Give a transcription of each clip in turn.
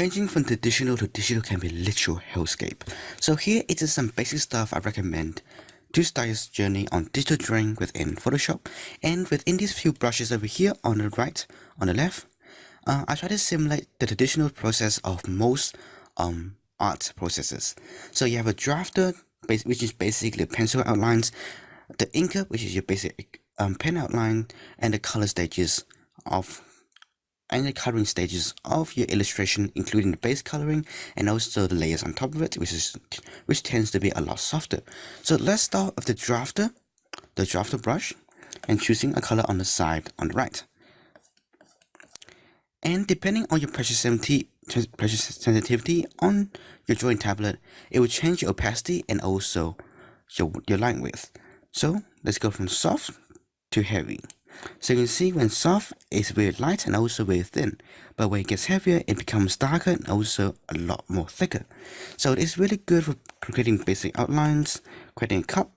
Changing from traditional to digital can be literal hellscape. So here it is some basic stuff I recommend to start your journey on digital drawing within Photoshop. And within these few brushes over here on the right, on the left, I try to simulate the traditional process of most art processes. So you have a drafter, which is basically pencil outlines, the inker, which is your basic pen outline, and the color stages of and the coloring stages of your illustration, including the base coloring and also the layers on top of it, which tends to be a lot softer. So let's start with the drafter brush, and choosing a color on the side on the right. And depending on your pressure sensitivity on your drawing tablet, it will change your opacity and also your line width. So let's go from soft to heavy. So you can see when soft, it's very light and also very thin, but when it gets heavier, it becomes darker and also a lot more thicker. So it's really good for creating basic outlines, creating a cup.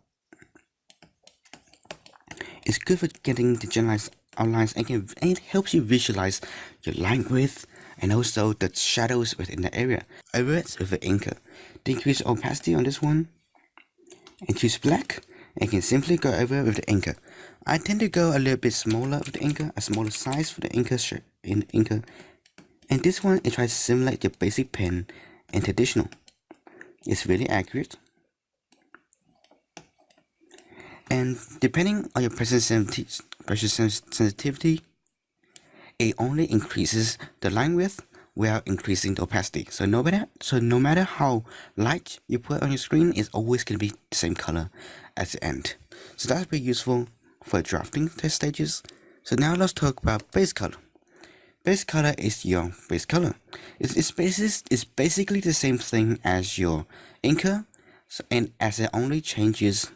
It's good for getting the generalized outlines, and it helps you visualize your line width and also the shadows within the area. Over it with the inker. Decrease opacity on this one and choose black, and you can simply go over with the inker. I tend to go a little bit smaller with the inker, a smaller size for the inker and this one it tries to simulate your basic pen and traditional. It's really accurate, and depending on your pressure sensitivity, it only increases the line width without increasing the opacity. So no matter how light you put on your screen, it's always going to be the same color at the end. So that's very useful for drafting test stages. So now let's talk about base color. Base color is your base color. It's basically the same thing as your inker, and as it only changes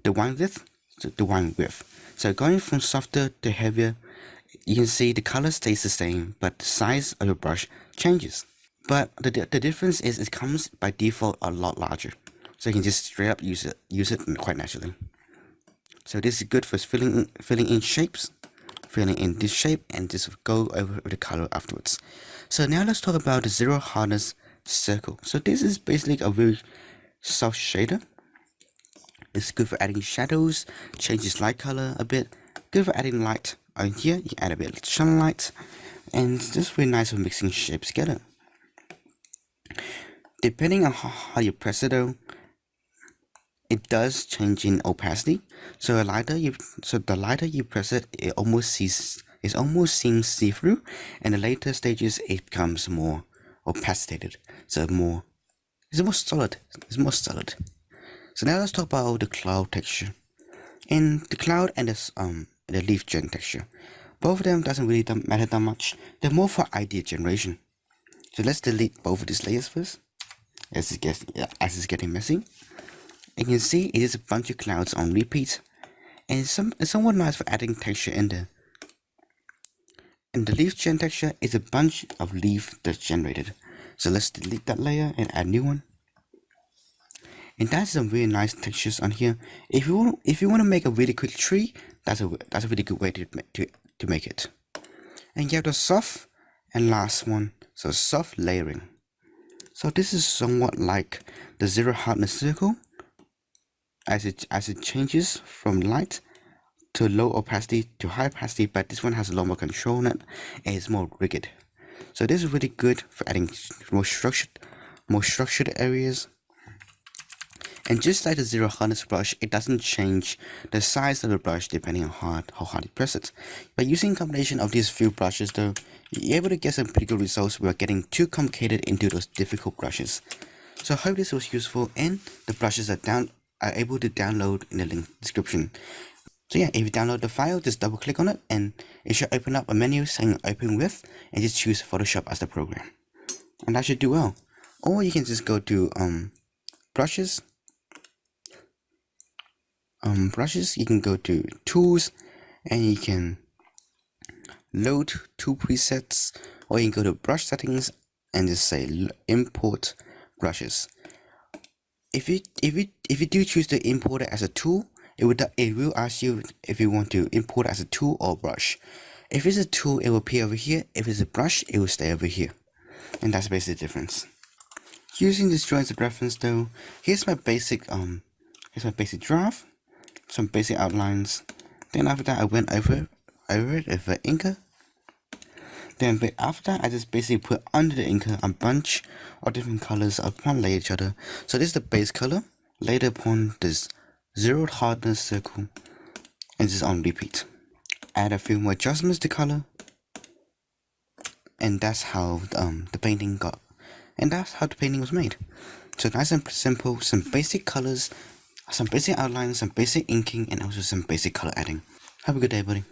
the line width to the line width. So going from softer to heavier, you can see the color stays the same, but the size of your brush changes. But the difference is it comes by default a lot larger, so you can just straight up use it quite naturally. So this is good for filling in shapes, filling in this shape, and just go over the color afterwards. So now let's talk about the zero hardness circle. So this is basically a very soft shader. It's good for adding shadows, changes light color a bit, good for adding light. On here, you add a bit of sunlight, and it's just really nice for mixing shapes together. Depending on how you press it though, it does change in opacity. So the lighter you press it, it almost seems see-through, and the later stages it becomes more opacitated. So it's more solid. So now let's talk about the cloud texture. In the cloud and the leaf gen texture, both of them doesn't really matter that much. They're more for idea generation. So let's delete both of these layers first, as it's getting messy. You can see it is a bunch of clouds on repeat, and it's somewhat nice for adding texture in there. And the leaf gen texture is a bunch of leaf that's generated. So let's delete that layer and add a new one. And that's some really nice textures on here. If you want to make a really quick tree, that's a really good way to make it. And you have the soft and last one, so soft layering. So this is somewhat like the zero hardness circle, as it changes from light to low opacity to high opacity, but this one has a lot more control on it and it's more rigid. So this is really good for adding more structured areas. And just like the zero hardness brush, it doesn't change the size of the brush depending on how hard you press it. By using a combination of these few brushes though, you're able to get some pretty good results without getting too complicated into those difficult brushes. So I hope this was useful, and the brushes are able to download in the link description. So yeah, if you download the file, just double click on it and it should open up a menu saying open with, and just choose Photoshop as the program. And that should do well. Or you can just go to brushes, you can go to tools and you can load two presets, or you can go to brush settings and just say import brushes. If you do choose to import it as a tool, it will ask you if you want to import it as a tool or brush. If it's a tool, it will appear over here. If it's a brush, it will stay over here. And that's basically the difference. Using this drawing as a reference though, here's my basic draft, some basic outlines. Then after that I went over it with Inker. Then after that I just basically put under the Inker a bunch of different colors upon layer each other. So this is the base color laid upon this zeroed hardness circle, and just on repeat. Add a few more adjustments to color, and that's how the painting got. And that's how the painting was made. So nice and simple, some basic colors, some basic outlines, some basic inking, and also some basic color adding. Have a good day, buddy.